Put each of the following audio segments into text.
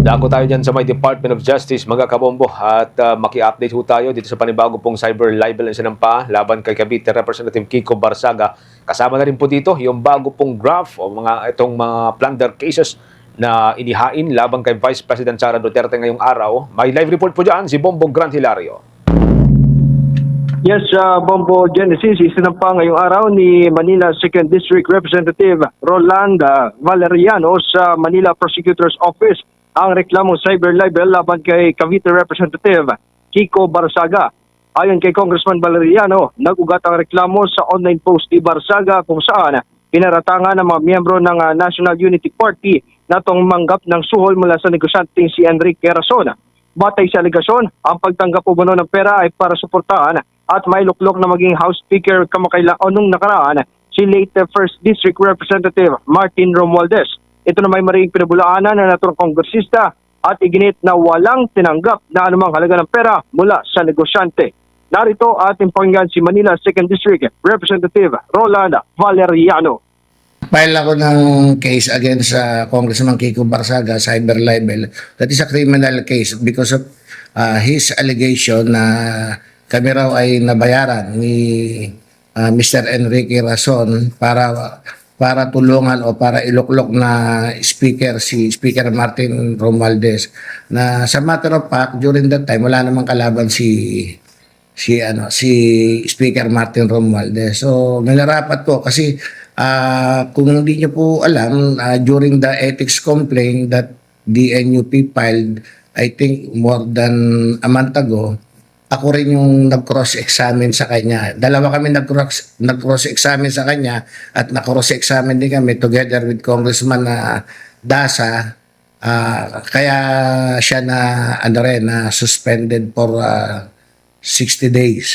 Dako tayo dyan sa may Department of Justice, mga kabombo, at maki-update ho tayo dito sa panibago pong cyber libel na sinampa laban kay Cavite Representative Kiko Barsaga. Kasama na rin po dito yung bago pong graph o itong mga plunder cases na inihain laban kay Vice President Sara Duterte ngayong araw. May live report po dyan si Bombong Grand Hilario. Yes, Bombo Genesis, isinampa ngayong araw ni Manila 2nd District Representative Rolanda Valeriano sa Manila Prosecutor's Office ang reklamong cyber libel laban kay Cavite Representative Kiko Barsaga. Ayon kay Congressman Valeriano, nag-ugat ang reklamo sa online post ni Barsaga kung saan pinaratangan ng mga miyembro ng National Unity Party na tumanggap ng suhol mula sa negosyanteng si Enrique Rason. Batay sa aligasyon, ang pagtanggap umano ng pera ay para suportahan at may luklok na maging House Speaker kamakailan o nung nakaraan si late 1st District Representative Martin Romualdez. Ito na may maring pinabulaanan na naturang kongresista at iginit na walang tinanggap na anumang halaga ng pera mula sa negosyante. Narito ating pakinggan si Manila 2nd District Representative Rolanda Valeriano. File ako ng case against Congressman Kiko Barsaga, cyber libel. That is a criminal case because of his allegation na kami raw ay nabayaran ni Mr. Enrique Rason para tulungan o para iluklok na speaker, si Speaker Martin Romualdez. Na sa matter of fact, during that time, wala namang kalaban si Speaker Martin Romualdez. So, nilarapat ko kasi kung hindi niyo po alam, during the ethics complaint that the NUP filed, I think more than a month ago, ako rin yung nag-cross-examine sa kanya. Dalawa kami nag-cross-examine sa kanya at na-cross-examine din kami together with Congressman Dasa. Kaya siya na suspended for 60 days.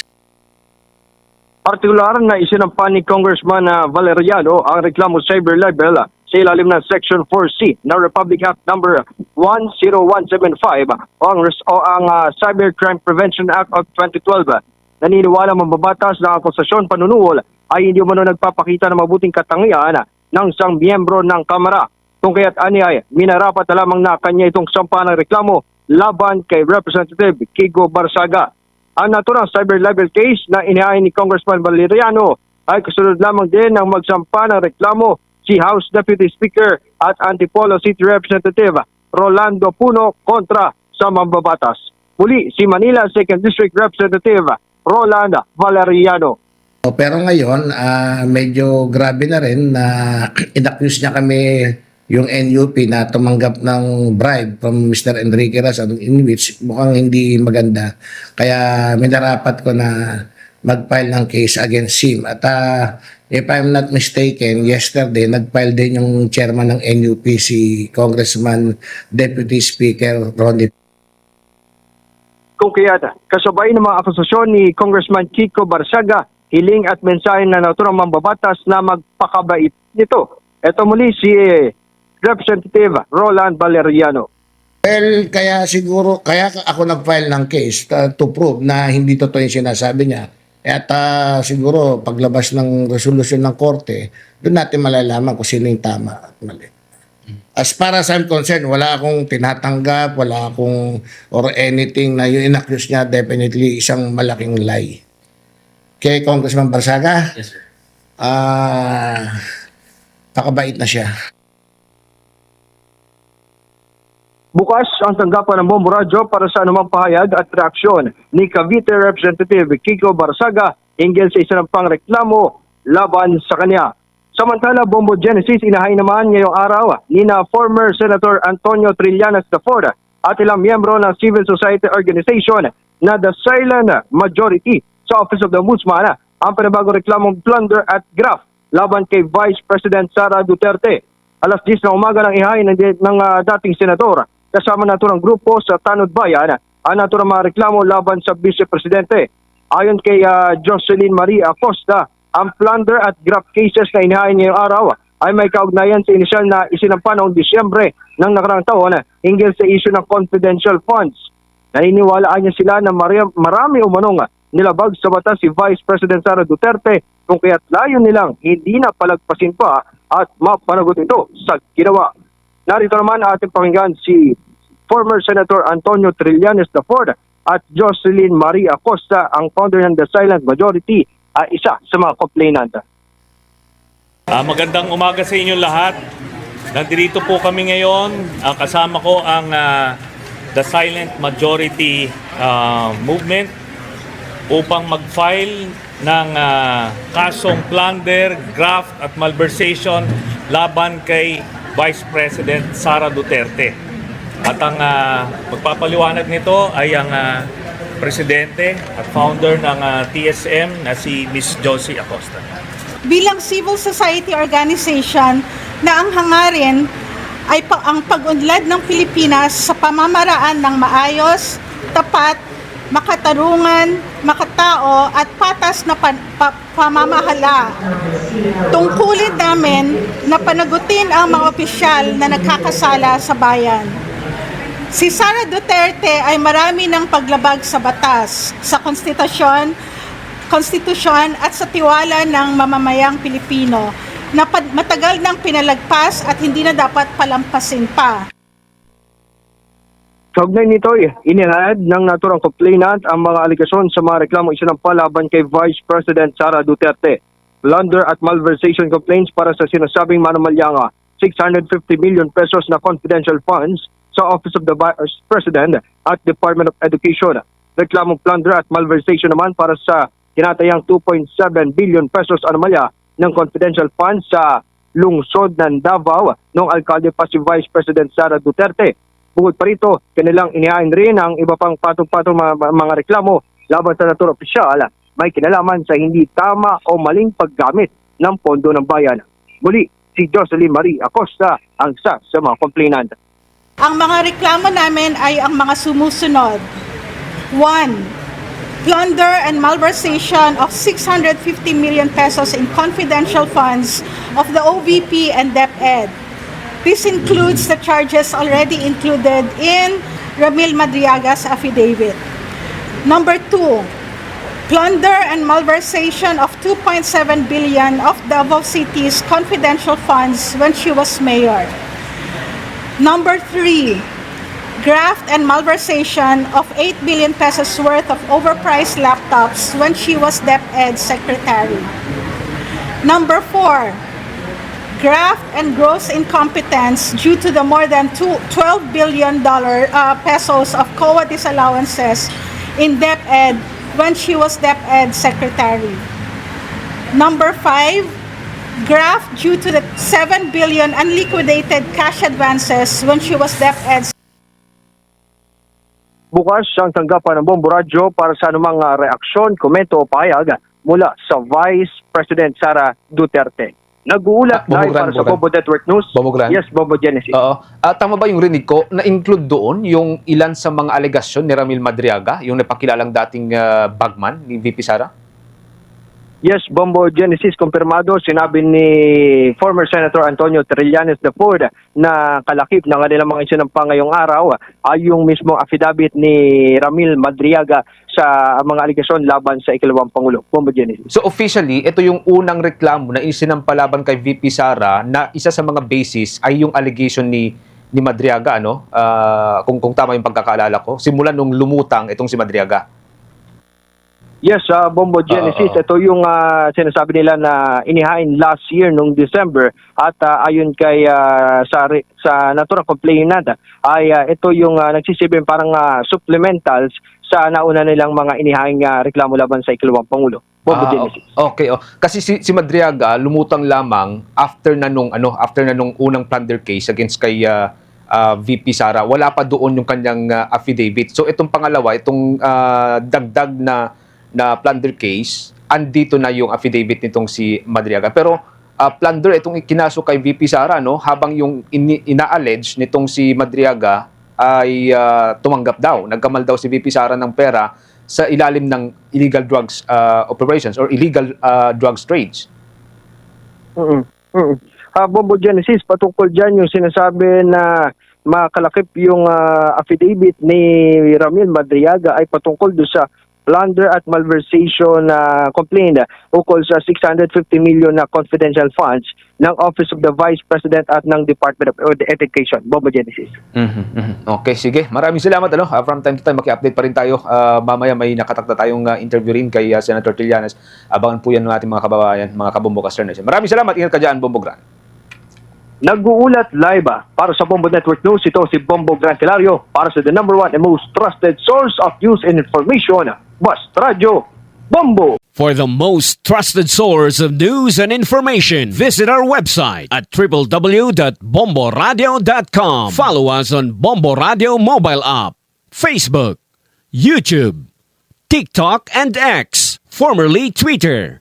Partikular na isinampa ni Congressman Valeriano ang reklamo cyber libel sa ilalim ng Section 4C ng Republic Act number 10175 o ang Cybercrime Prevention Act of 2012. Naniniwala mambabatas na ang akusasyon panunuol ay hindi umano nagpapakita ng mabuting katangian ng isang miyembro ng Kamara. Kung kaya't ani ay minarapat na lamang na kanya itong sampa ng reklamo laban kay Representative Kiko Barsaga. Ang naturang cyber libel case na inihain ni Congressman Valeriano ay kasunod lamang din ng magsampa ng reklamo si House Deputy Speaker at Antipolo City Representative Rolando Puno kontra sa mambabatas. Muli si Manila 2nd District Representative Rolanda Valeriano. Pero ngayon, medyo grabe na rin na inaccuse niya kami yung NUP na tumanggap ng bribe from Mr. Enrique Rason, in which mukhang hindi maganda. Kaya minarapat ko na mag-file ng case against him. At if I'm not mistaken, yesterday nag-file din yung chairman ng NUP, si Congressman Deputy Speaker Ronnie. Kung kaya't kasabay ng mga akusasyon ni Congressman Kiko Barsaga, hiling at mensahe na naturang mambabatas na magpakabait nito. Ito muli si Representative Roland Valeriano. Well, kaya ako nag-file ng case to prove na hindi totoo yung sinasabi niya. At siguro paglabas ng resolusyon ng korte, doon natin malalaman kung sino yung tama at mali. As far as I'm concerned, wala akong tinatanggap, wala akong or anything na yung inaccuse niya, definitely isang malaking lie. Kay Congressman Barsaga, Yes, sir. pakabait na siya. Bukas ang tanggapan ng Bombo Radyo para sa anumang pahayag at reaksyon ni Cavite Representative Kiko Barsaga hinggil sa isinampang reklamo laban sa kanya. Samantala, Bombo Genesis inahay naman ngayong araw ni former Senator Antonio Trillanes IV at ilang miyembro ng civil society organization na the Silent Majority sa Office of the Ombudsman ang panibagong reklamong plunder at graft laban kay Vice President Sara Duterte. Alas 10 ng umaga ng ihain ng dating senador kasama naturang grupo sa Tanod Bayan ang naturang mga reklamo laban sa Vice Presidente. Ayon kay Jocelyn Marie Acosta, ang plunder at graft cases na inihain ngayong araw ay may kaugnayan sa inisyal na isinampa noong Disyembre ng nakarang taon hinggil sa issue ng confidential funds. Naniniwalaan niya sila na marami umanong nilabag sa batas si Vice President Sara Duterte kung kaya't layo nilang hindi na palagpasin pa at mapanagot ito sa ginawa. Narito naman ating pakinggan si former Senator Antonio Trillanes IV at Jocelyn Marie Acosta, ang founder ng The Silent Majority, ay isa sa mga complainant. Magandang umaga sa inyo lahat. Nandito po kami ngayon. Kasama ko ang The Silent Majority Movement upang mag-file ng kasong plunder, graft at malversation laban kay Vice President Sara Duterte. At ang magpapaliwanag nito ay ang presidente at founder ng TSM na si Miss Josie Acosta. Bilang civil society organization na ang hangarin ay ang pag-unlad ng Pilipinas sa pamamaraan ng maayos, tapat, makatarungan, makatao at patas na pamamahala. Tungkulin namin na panagutin ang mga opisyal na nagkakasala sa bayan. Si Sara Duterte ay marami ng paglabag sa batas, sa konstitusyon at sa tiwala ng mamamayang Pilipino na matagal nang pinalagpas at hindi na dapat palampasin pa. Kaugnay nito, inihayag ng naturang complainant ang mga aligasyon sa mga reklamo isinampa laban kay Vice President Sara Duterte. Plunder at malversation complaints para sa sinasabing manamalya 650 million pesos na confidential funds sa Office of the Vice President at Department of Education. Reklamong plunder at malversation naman para sa tinatayang 2.7 billion pesos anomalya ng confidential funds sa lungsod ng Davao noong alkalde pa si Vice President Sara Duterte. Bukod pa rito, kanilang inihain rin ang iba pang patong-patong mga reklamo laban sa naturang opisyal may kinalaman sa hindi tama o maling paggamit ng pondo ng bayan. Muli, si Jocelyn Marie Acosta ang isa sa mga complainant. Ang mga reklamo namin ay ang mga sumusunod. 1. Plunder and malversation of 650 million pesos in confidential funds of the OVP and DepEd. This includes the charges already included in Ramil Madriaga's affidavit. Number 2, plunder and malversation of 2.7 billion of Davao City's confidential funds when she was mayor. Number 3, graft and malversation of 8 billion pesos worth of overpriced laptops when she was DepEd secretary. Number 4, graft and gross incompetence due to the more than $12 billion pesos of COA disallowances in DepEd when she was DepEd secretary. Number 5, graft due to the 7 billion unliquidated cash advances when she was DepEd. Bukas ang tanggapan ng Bombo Radio para sa anumang reaksyon, komento o pahayag mula sa Vice President Sara Duterte. Nag-uulat live para sa Bombo Network News. Bombo Gran? Yes, Bombo Genesis. Oo. Tama ba yung rinig ko? Na-include doon yung ilan sa mga alegasyon ni Ramil Madriaga, yung napakilalang dating bagman ni VP Sara? Yes, Bombo Genesis, kumpirmado. Sinabi ni former Senator Antonio Trillanes IV na kalakip ng kanilang mga isinampa ngayong araw ay yung mismong affidavit ni Ramil Madriaga sa mga aligasyon laban sa ikalawang Pangulo. Bombo Genesis. So officially, ito yung unang reklamo na isinampa laban kay VP Sara na isa sa mga basis ay yung allegation ni Madriaga, ano? Kung tama yung pagkakaalala ko, simulan nung lumutang itong si Madriaga. Yes, Bombo Genesis, ito yung sinasabi nila na inihain last year nung December at ayon kay sa naturang complainant ay ito yung nagsisilbing parang supplementals sa nauna nilang mga inihaing reklamo laban sa ikalawang Pangulo. Bombo Genesis. Okay, kasi si Madriaga lumutang lamang after na nung unang plunder case against kay VP Sara. Wala pa doon yung kanyang affidavit. So itong pangalawa, itong dagdag na plunder case, andito na yung affidavit nitong si Madriaga. Pero plunder itong ikinaso kay VP Sara, no? Habang yung ina-allege nitong si Madriaga ay tumanggap daw. Nagkamal daw si VP Sara ng pera sa ilalim ng illegal drugs operations or illegal drugs trades. Bombo Genesis, patungkol dyan yung sinasabi na makalakip yung affidavit ni Ramil Madriaga ay patungkol doon sa plunder at malversation complaint ukol sa 650 million na confidential funds ng Office of the Vice President at ng Department of Education. Bombo Genesis. Okay, sige. Maraming salamat. From time to time, maki-update pa rin tayo. Mamaya may nakatakda tayong interview rin kay Senator Trillanes. Abangan po yan ng ating mga kababayan, mga kabombo Kastar Nation. Maraming salamat. Ingat ka dyan, Bombo Gran. Nag-uulat live para sa Bombo Network News. Ito si Bombo Gran Hilario para sa the number one and most trusted source of news and information, Bust Radio Bombo. For the most trusted source of news and information, visit our website at www.bomboradio.com. Follow us on Bombo Radio mobile app, Facebook, YouTube, TikTok, and X, formerly Twitter.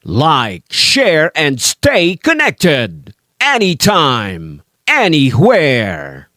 Like, share, and stay connected. Anytime, anywhere.